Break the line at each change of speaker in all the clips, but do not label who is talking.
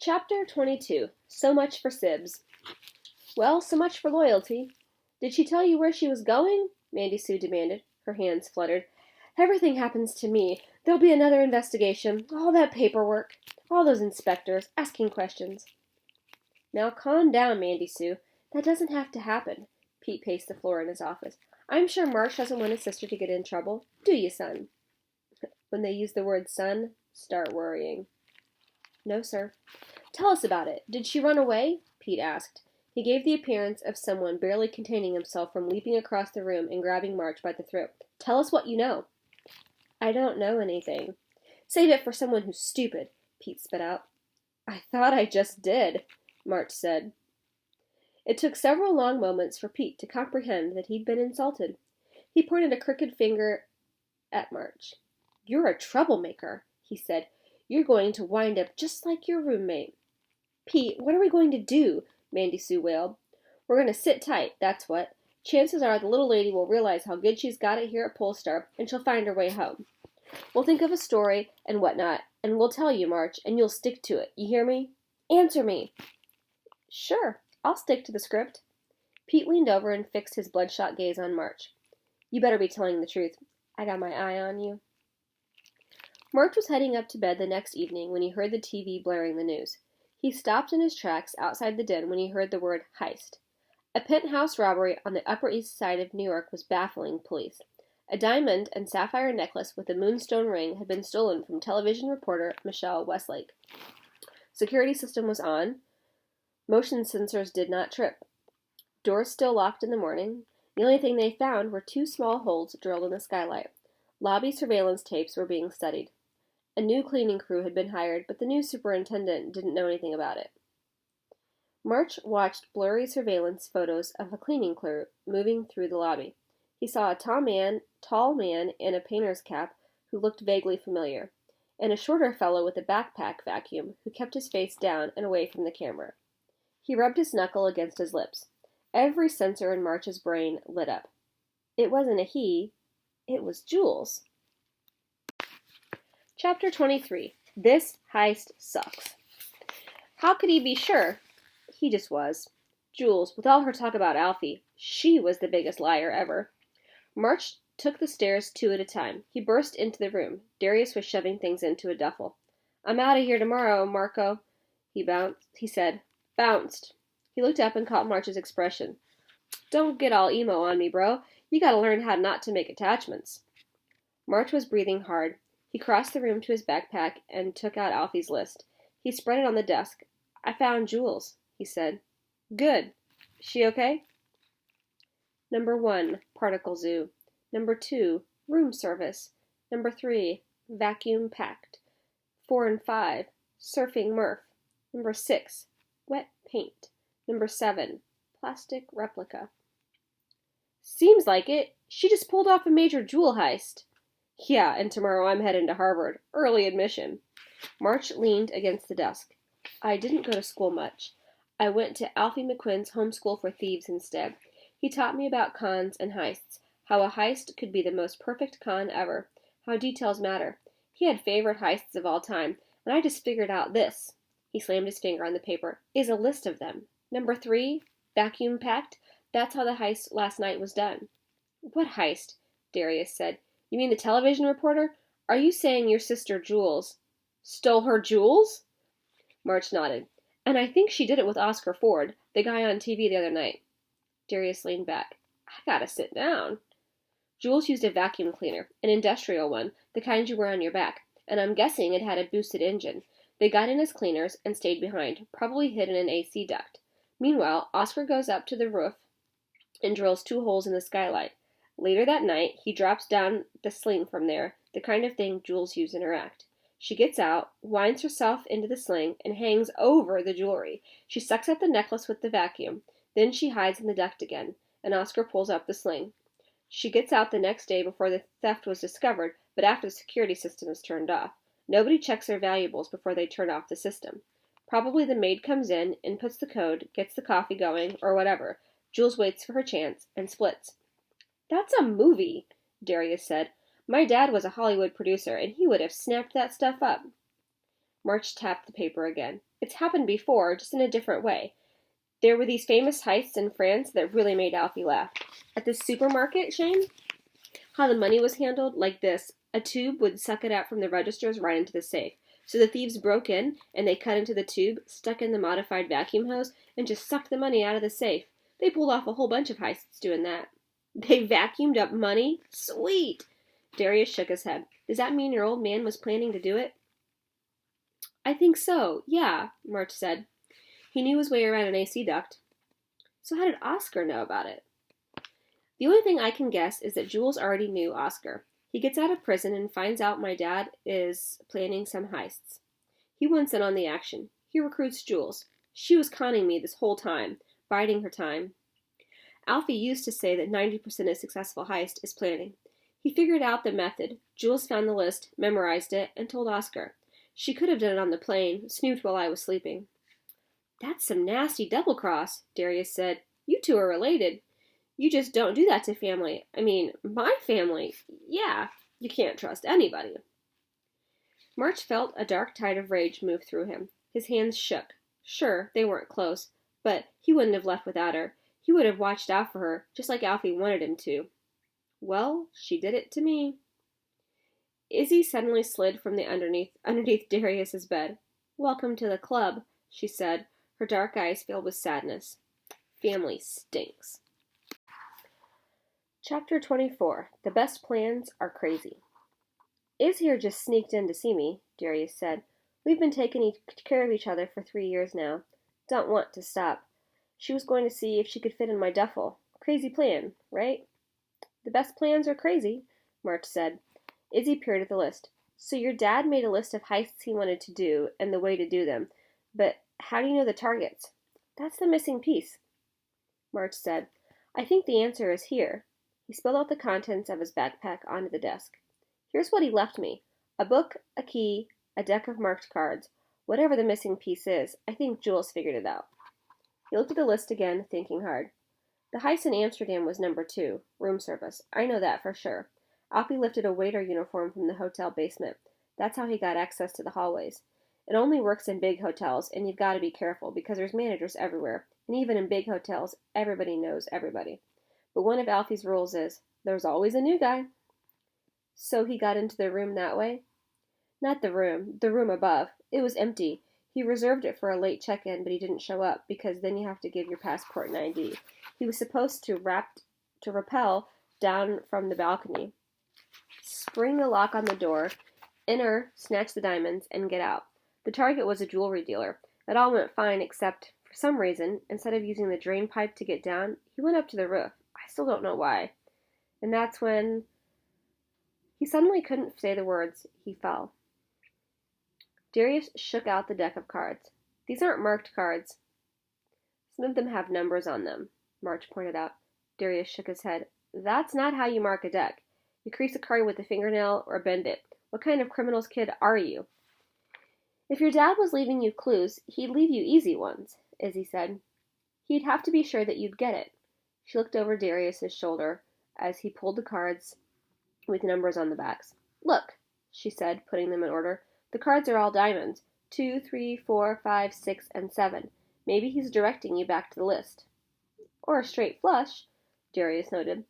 Chapter 22. So much for Sibs. Well, so much for loyalty. Did she tell you where she was going? Mandy Sue demanded. Her hands fluttered. Everything happens to me. There'll be another investigation. All that paperwork. All those inspectors asking questions. Now calm down, Mandy Sue. That doesn't have to happen. Pete paced the floor in his office. I'm sure Marsh doesn't want his sister to get in trouble. Do you, son? When they use the word son, start worrying. No, sir. Tell us about it. Did she run away? Pete asked. He gave the appearance of someone barely containing himself from leaping across the room and grabbing March by the throat. Tell us what you know. I don't know anything. Save it for someone who's stupid, Pete spit out. I thought I just did, March said. It took several long moments for Pete to comprehend that he'd been insulted. He pointed a crooked finger at March. You're a troublemaker, he said. You're going to wind up just like your roommate. Pete, what are we going to do? Mandy Sue wailed. We're going to sit tight, that's what. Chances are the little lady will realize how good she's got it here at Polestar, and she'll find her way home. We'll think of a story and whatnot, and we'll tell you, March, and you'll stick to it. You hear me? Answer me. Sure, I'll stick to the script. Pete leaned over and fixed his bloodshot gaze on March. You better be telling the truth. I got my eye on you. March was heading up to bed the next evening when he heard the TV blaring the news. He stopped in his tracks outside the den when he heard the word heist. A penthouse robbery on the Upper East Side of New York was baffling police. A diamond and sapphire necklace with a moonstone ring had been stolen from television reporter Michelle Westlake. Security system was on. Motion sensors did not trip. Doors still locked in the morning. The only thing they found were two small holes drilled in the skylight. Lobby surveillance tapes were being studied. A new cleaning crew had been hired, but the new superintendent didn't know anything about it. March watched blurry surveillance photos of a cleaning crew moving through the lobby. He saw a tall man in a painter's cap who looked vaguely familiar, and a shorter fellow with a backpack vacuum who kept his face down and away from the camera. He rubbed his knuckle against his lips. Every sensor in March's brain lit up. It wasn't a he, it was Jules. Chapter 23. This heist sucks. How could he be sure? He just was. Jules, with all her talk about Alfie, she was the biggest liar ever. March took the stairs two at a time. He burst into the room. Darius was shoving things into a duffel. I'm out of here tomorrow, Marco, he said. Bounced. He looked up and caught March's expression. Don't get all emo on me, bro. You gotta learn how not to make attachments. March was breathing hard. He crossed the room to his backpack and took out Alfie's list. He spread it on the desk. I found Jules, he said. Good. She okay? Number 1, particle zoo. Number 2, room service. Number 3, vacuum packed. 4 and 5, surfing Murph. Number 6, wet paint. Number 7, plastic replica. Seems like it. She just pulled off a major jewel heist. Yeah, and tomorrow I'm heading to Harvard. Early admission. March leaned against the desk. I didn't go to school much. I went to Alfie McQuinn's homeschool for thieves instead. He taught me about cons and heists, how a heist could be the most perfect con ever, how details matter. He had favorite heists of all time, and I just figured out this, he slammed his finger on the paper, is a list of them. Number 3, vacuum packed. That's how the heist last night was done. What heist? Darius said. You mean the television reporter? Are you saying your sister Jules stole her jewels? March nodded. And I think she did it with Oscar Ford, the guy on TV the other night. Darius leaned back. I gotta sit down. Jules used a vacuum cleaner, an industrial one, the kind you wear on your back, and I'm guessing it had a boosted engine. They got in as cleaners and stayed behind, probably hid in an AC duct. Meanwhile, Oscar goes up to the roof and drills 2 holes in the skylight. Later that night, he drops down the sling from there, the kind of thing Jules used in her act. She gets out, winds herself into the sling, and hangs over the jewelry. She sucks up the necklace with the vacuum. Then she hides in the duct again, and Oscar pulls up the sling. She gets out the next day before the theft was discovered, but after the security system is turned off. Nobody checks their valuables before they turn off the system. Probably the maid comes in, inputs the code, gets the coffee going, or whatever. Jules waits for her chance, and splits. That's a movie, Darius said. My dad was a Hollywood producer, and he would have snapped that stuff up. March tapped the paper again. It's happened before, just in a different way. There were these famous heists in France that really made Alfie laugh. At the supermarket, Shane, how the money was handled, like this. A tube would suck it out from the registers right into the safe. So the thieves broke in, and they cut into the tube, stuck in the modified vacuum hose, and just sucked the money out of the safe. They pulled off a whole bunch of heists doing that. They vacuumed up money? Sweet! Darius shook his head. Does that mean your old man was planning to do it? I think so, yeah, March said. He knew his way around an AC duct. So how did Oscar know about it? The only thing I can guess is that Jules already knew Oscar. He gets out of prison and finds out my dad is planning some heists. He wants in on the action. He recruits Jules. She was conning me this whole time, biding her time. Alfie used to say that 90% of successful heist is planning. He figured out the method. Jules found the list, memorized it, and told Oscar. She could have done it on the plane, snooped while I was sleeping. That's some nasty double-cross, Darius said. You two are related. You just don't do that to family. I mean, my family. Yeah, you can't trust anybody. March felt a dark tide of rage move through him. His hands shook. Sure, they weren't close, but he wouldn't have left without her. He would have watched out for her, just like Alfie wanted him to. Well, she did it to me. Izzy suddenly slid from the underneath Darius's bed. Welcome to the club, she said, her dark eyes filled with sadness. Family stinks. Chapter 24. The best plans are crazy. Iz here just sneaked in to see me, Darius said. We've been taking care of each other for 3 years now. Don't want to stop. She was going to see if she could fit in my duffel. Crazy plan, right? The best plans are crazy, March said. Izzy peered at the list. So your dad made a list of heists he wanted to do and the way to do them. But how do you know the targets? That's the missing piece, March said. I think the answer is here. He spilled out the contents of his backpack onto the desk. Here's what he left me. A book, a key, a deck of marked cards. Whatever the missing piece is, I think Jules figured it out. He looked at the list again, thinking hard. The heist in Amsterdam was number 2, room service. I know that for sure. Alfie lifted a waiter uniform from the hotel basement. That's how he got access to the hallways. It only works in big hotels, and you've got to be careful because there's managers everywhere. And even in big hotels, everybody knows everybody. But one of Alfie's rules is, there's always a new guy. So he got into the room that way? Not the room above. It was empty. He reserved it for a late check-in, but he didn't show up, because then you have to give your passport and ID. He was supposed to rappel down from the balcony, spring the lock on the door, enter, snatch the diamonds, and get out. The target was a jewelry dealer. It all went fine, except, for some reason, instead of using the drain pipe to get down, he went up to the roof. I still don't know why. And that's when he suddenly couldn't say the words. He fell. Darius shook out the deck of cards. These aren't marked cards. Some of them have numbers on them, March pointed out. Darius shook his head. That's not how you mark a deck. You crease a card with a fingernail or bend it. What kind of criminal's kid are you? If your dad was leaving you clues, he'd leave you easy ones, Izzy said. He'd have to be sure that you'd get it. She looked over Darius's shoulder as he pulled the cards with numbers on the backs. Look, she said, putting them in order. The cards are all diamonds. 2, 3, 4, 5, 6, and 7. Maybe he's directing you back to the list. Or a straight flush, Darius noted.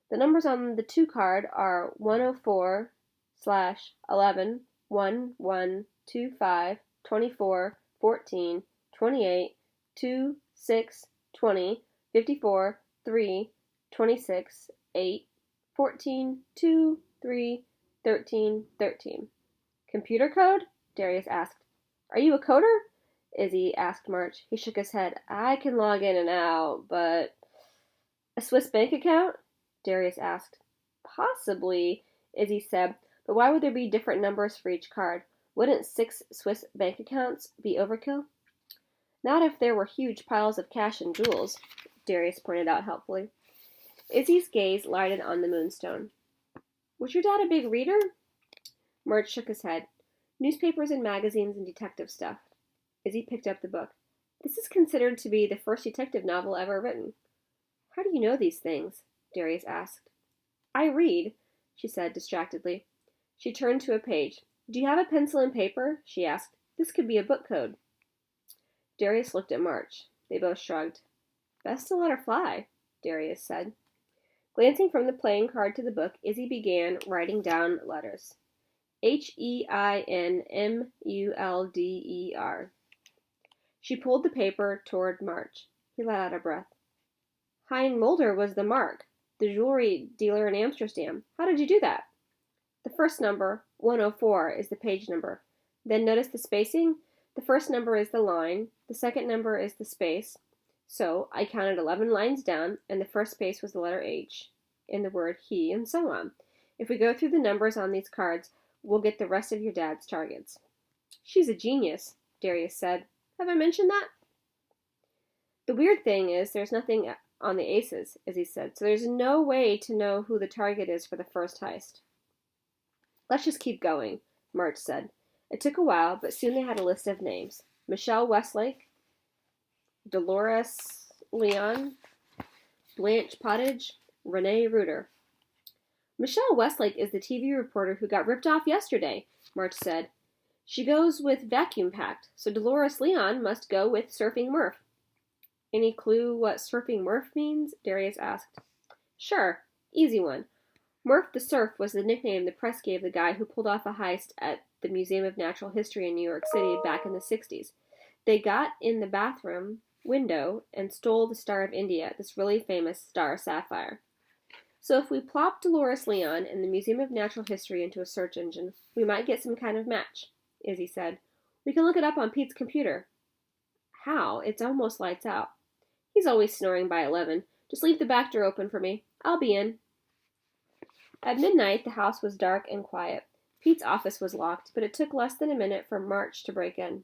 The numbers on the 2 card are 104/11, 1, 1, 2, 5, 24, 14, 28, 2, 6, 20, 54, 3, 26, 8, 14, 2, 3, 13, 13. Computer code? Darius asked. Are you a coder? Izzy asked March. He shook his head. I can log in and out, but... A Swiss bank account? Darius asked. Possibly, Izzy said, but why would there be different numbers for each card? Wouldn't 6 Swiss bank accounts be overkill? Not if there were huge piles of cash and jewels, Darius pointed out helpfully. Izzy's gaze lighted on the moonstone. Was your dad a big reader? March shook his head. Newspapers and magazines and detective stuff. Izzy picked up the book. This is considered to be the first detective novel ever written. How do you know these things? Darius asked. I read, she said distractedly. She turned to a page. Do you have a pencil and paper? She asked. This could be a book code. Darius looked at March. They both shrugged. Best to let her fly, Darius said. Glancing from the playing card to the book, Izzy began writing down letters. Heinmulder. She pulled the paper toward March. He let out a breath. Hein Mulder was the mark, the jewelry dealer in Amsterdam. How did you do that? The first number, 104, is the page number. Then notice the spacing? The first number is the line, the second number is the space. So I counted 11 lines down, and the first space was the letter H in the word he, and so on. If we go through the numbers on these cards, we'll get the rest of your dad's targets. She's a genius, Darius said. Have I mentioned that? The weird thing is there's nothing on the aces, as he said, so there's no way to know who the target is for the first heist. Let's just keep going, March said. It took a while, but soon they had a list of names. Michelle Westlake, Dolores Leon, Blanche Pottage, Renee Reuter. Michelle Westlake is the TV reporter who got ripped off yesterday, March said. She goes with Vacuum Pact, so Dolores Leon must go with Surfing Murph. Any clue what Surfing Murph means? Darius asked. Sure, easy one. Murph the Surf was the nickname the press gave the guy who pulled off a heist at the Museum of Natural History in New York City back in the 60s. They got in the bathroom window and stole the Star of India, this really famous star sapphire. So if we plop Dolores Leon and the Museum of Natural History into a search engine, we might get some kind of match, Izzy said. We can look it up on Pete's computer. How? It's almost lights out. He's always snoring by 11. Just leave the back door open for me. I'll be in. At midnight, the house was dark and quiet. Pete's office was locked, but it took less than a minute for March to break in.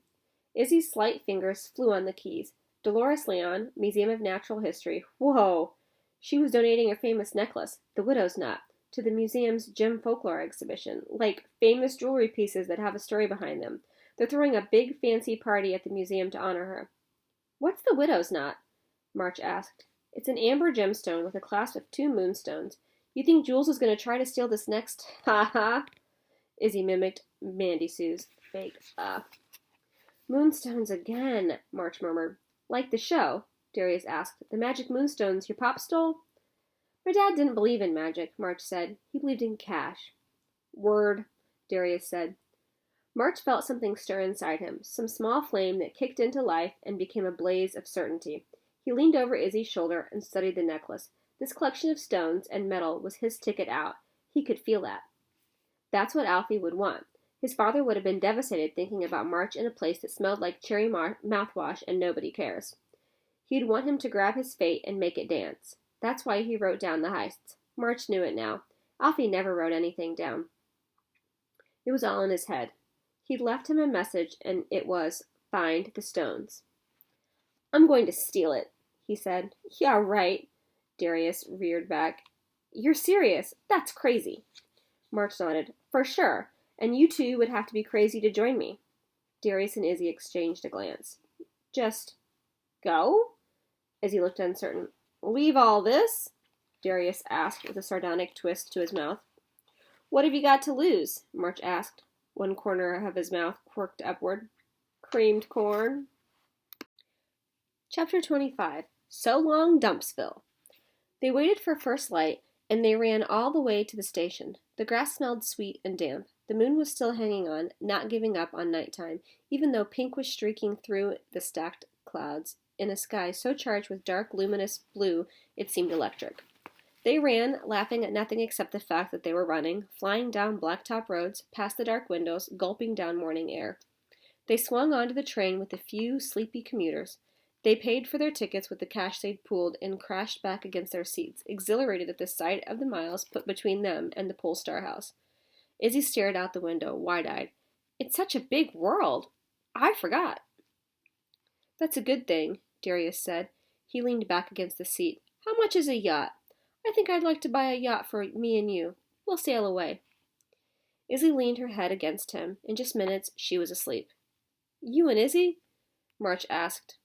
Izzy's slight fingers flew on the keys. Dolores Leon, Museum of Natural History. Whoa! She was donating her famous necklace, the widow's knot, to the museum's Gem Folklore exhibition, like famous jewelry pieces that have a story behind them. They're throwing a big fancy party at the museum to honor her. What's the widow's knot? March asked. It's an amber gemstone with a clasp of 2 moonstones. You think Jules is going to try to steal this next? Ha ha! Izzy mimicked Mandy Sue's fake Moonstones again, March murmured. Like the show? Darius asked. The magic moonstones your pop stole? My dad didn't believe in magic, March said. He believed in cash. Word, Darius said. March felt something stir inside him, some small flame that kicked into life and became a blaze of certainty. He leaned over Izzy's shoulder and studied the necklace. This collection of stones and metal was his ticket out. He could feel that. That's what Alfie would want. His father would have been devastated thinking about March in a place that smelled like cherry mouthwash and nobody cares. He'd want him to grab his fate and make it dance. That's why he wrote down the heists. March knew it now. Alfie never wrote anything down. It was all in his head. He'd left him a message, and it was, find the stones. I'm going to steal it, he said. Yeah, right, Darius reared back. You're serious? That's crazy. March nodded. For sure. And you two would have to be crazy to join me. Darius and Izzy exchanged a glance. Just go? Izzy looked uncertain. Leave all this? Darius asked with a sardonic twist to his mouth. What have you got to lose? March asked. One corner of his mouth quirked upward. Creamed corn. Chapter 25. So long, Dumpsville. They waited for first light, and they ran all the way to the station. The grass smelled sweet and damp. The moon was still hanging on, not giving up on nighttime, even though pink was streaking through the stacked clouds in a sky so charged with dark, luminous blue it seemed electric. They ran, laughing at nothing except the fact that they were running, flying down blacktop roads, past the dark windows, gulping down morning air. They swung onto the train with a few sleepy commuters. They paid for their tickets with the cash they'd pooled and crashed back against their seats, exhilarated at the sight of the miles put between them and the Polestar house. Izzy stared out the window, wide-eyed. It's such a big world. I forgot. That's a good thing, Darius said. He leaned back against the seat. How much is a yacht? I think I'd like to buy a yacht for me and you. We'll sail away. Izzy leaned her head against him. In just minutes, she was asleep. You and Izzy? March asked.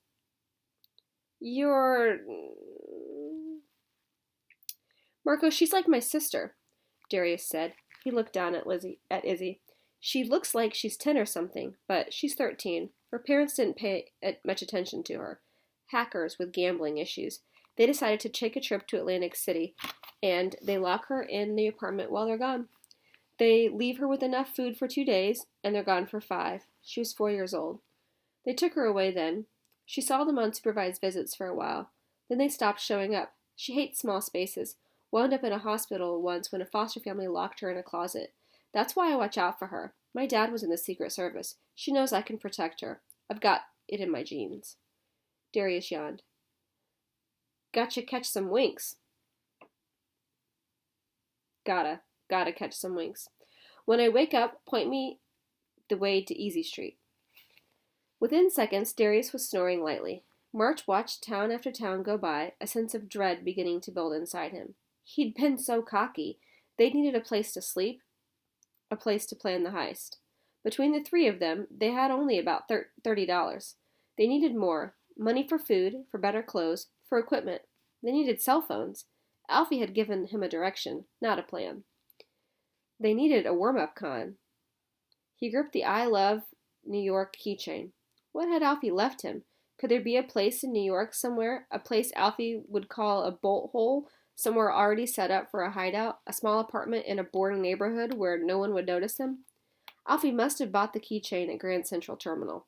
You're... Marco, she's like my sister, Darius said. He looked down at Izzy. She looks like she's 10 or something, but she's 13. Her parents didn't pay much attention to her. Hackers with gambling issues. They decided to take a trip to Atlantic City, and they lock her in the apartment while they're gone. They leave her with enough food for 2 days, and they're gone for 5. She was 4 years old. They took her away then. She saw them on supervised visits for a while. Then they stopped showing up. She hates small spaces. Wound up in a hospital once when a foster family locked her in a closet. That's why I watch out for her. My dad was in the Secret Service. She knows I can protect her. I've got it in my genes. Darius yawned. Gotcha catch some winks. Gotta catch some winks. When I wake up, point me the way to Easy Street. Within seconds, Darius was snoring lightly. March watched town after town go by, a sense of dread beginning to build inside him. He'd been so cocky. They needed a place to sleep, a place to plan the heist. Between the 3 of them, they had only about $30. They needed more. Money for food, for better clothes, for equipment. They needed cell phones. Alfie had given him a direction, not a plan. They needed a warm-up con. He gripped the I Love New York keychain. What had Alfie left him? Could there be a place in New York somewhere, a place Alfie would call a bolt hole, somewhere already set up for a hideout, a small apartment in a boring neighborhood where no one would notice him? Alfie must have bought the keychain at Grand Central Terminal.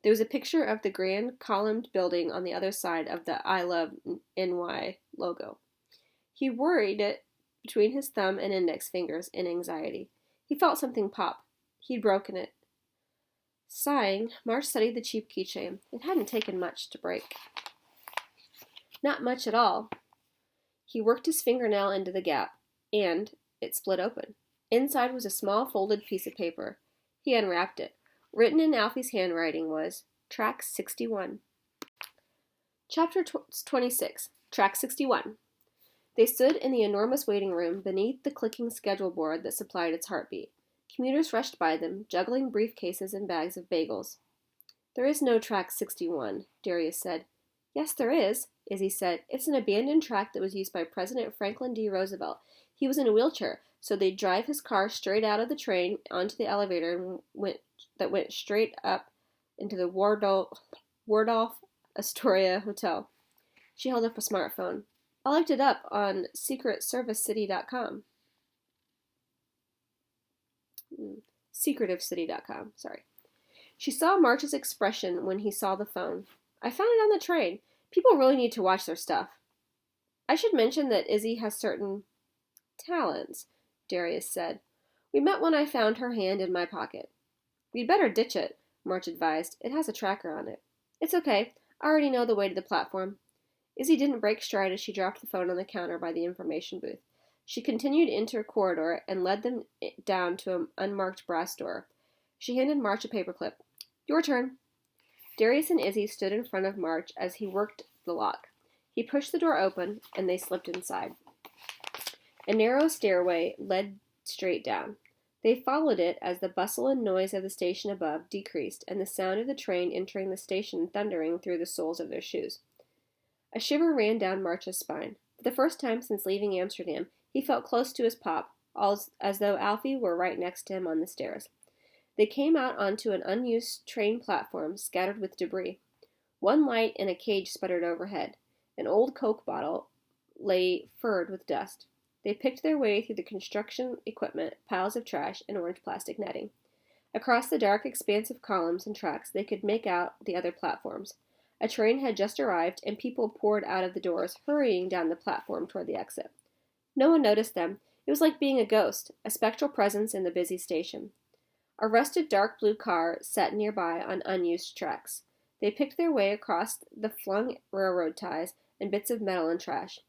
There was a picture of the grand columned building on the other side of the I Love NY logo. He worried it between his thumb and index fingers in anxiety. He felt something pop. He'd broken it. Sighing, Marsh studied the cheap keychain. It hadn't taken much to break. Not much at all. He worked his fingernail into the gap, and it split open. Inside was a small folded piece of paper. He unwrapped it. Written in Alfie's handwriting was, Track 61. Chapter 26. Track 61. They stood in the enormous waiting room beneath the clicking schedule board that supplied its heartbeat. Commuters rushed by them, juggling briefcases and bags of bagels. There is no Track 61, Darius said. Yes, there is, Izzy said. It's an abandoned track that was used by President Franklin D. Roosevelt. He was in a wheelchair, so they'd drive his car straight out of the train onto the elevator that went straight up into the Waldorf Astoria Hotel. She held up a smartphone. I looked it up on secretservicecity.com. Secretivecity.com, sorry. She saw March's expression when he saw the phone. I found it on the train. People really need to watch their stuff. I should mention that Izzy has certain talents, Darius said. We met when I found her hand in my pocket. We'd better ditch it, March advised. It has a tracker on it. It's okay. I already know the way to the platform. Izzy didn't break stride as she dropped the phone on the counter by the information booth. She continued into a corridor and led them down to an unmarked brass door. She handed March a paperclip. Your turn. Darius and Izzy stood in front of March as he worked the lock. He pushed the door open, and they slipped inside. A narrow stairway led straight down. They followed it as the bustle and noise of the station above decreased, and the sound of the train entering the station thundering through the soles of their shoes. A shiver ran down March's spine. For the first time since leaving Amsterdam, he felt close to his pop, as though Alfie were right next to him on the stairs. They came out onto an unused train platform scattered with debris. One light in a cage sputtered overhead. An old Coke bottle lay furred with dust. They picked their way through the construction equipment, piles of trash, and orange plastic netting. Across the dark expanse of columns and tracks, they could make out the other platforms. A train had just arrived, and people poured out of the doors, hurrying down the platform toward the exit. No one noticed them. It was like being a ghost, a spectral presence in the busy station. A rusted dark blue car sat nearby on unused tracks. They picked their way across the flung railroad ties and bits of metal and trash.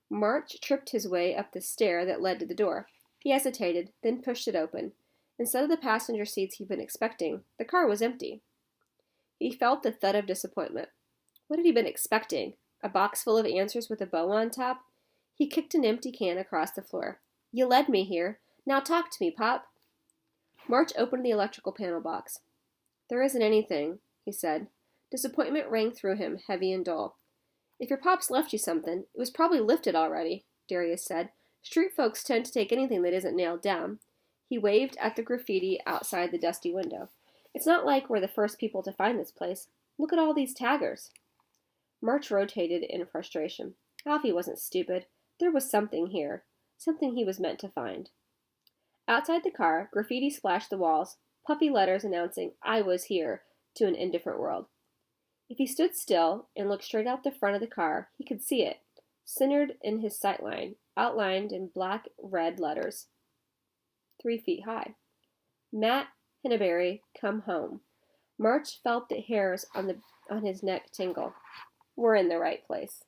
March tripped his way up the stair that led to the door. He hesitated, then pushed it open. Instead of the passenger seats he'd been expecting, the car was empty. He felt the thud of disappointment. What had he been expecting? A box full of answers with a bow on top? He kicked an empty can across the floor. You led me here. Now talk to me, Pop. March opened the electrical panel box. There isn't anything, he said. Disappointment rang through him, heavy and dull. If your pop's left you something, it was probably lifted already, Darius said. Street folks tend to take anything that isn't nailed down. He waved at the graffiti outside the dusty window. It's not like we're the first people to find this place. Look at all these taggers. March rotated in frustration. Alfie wasn't stupid. There was something here. Something he was meant to find. Outside the car, graffiti splashed the walls, puffy letters announcing, "I was here," to an indifferent world. If he stood still and looked straight out the front of the car, he could see it, centered in his sightline, outlined in black-red letters, 3 feet high. Matt Henneberry, come home. March felt the hairs on his neck tingle. We're in the right place.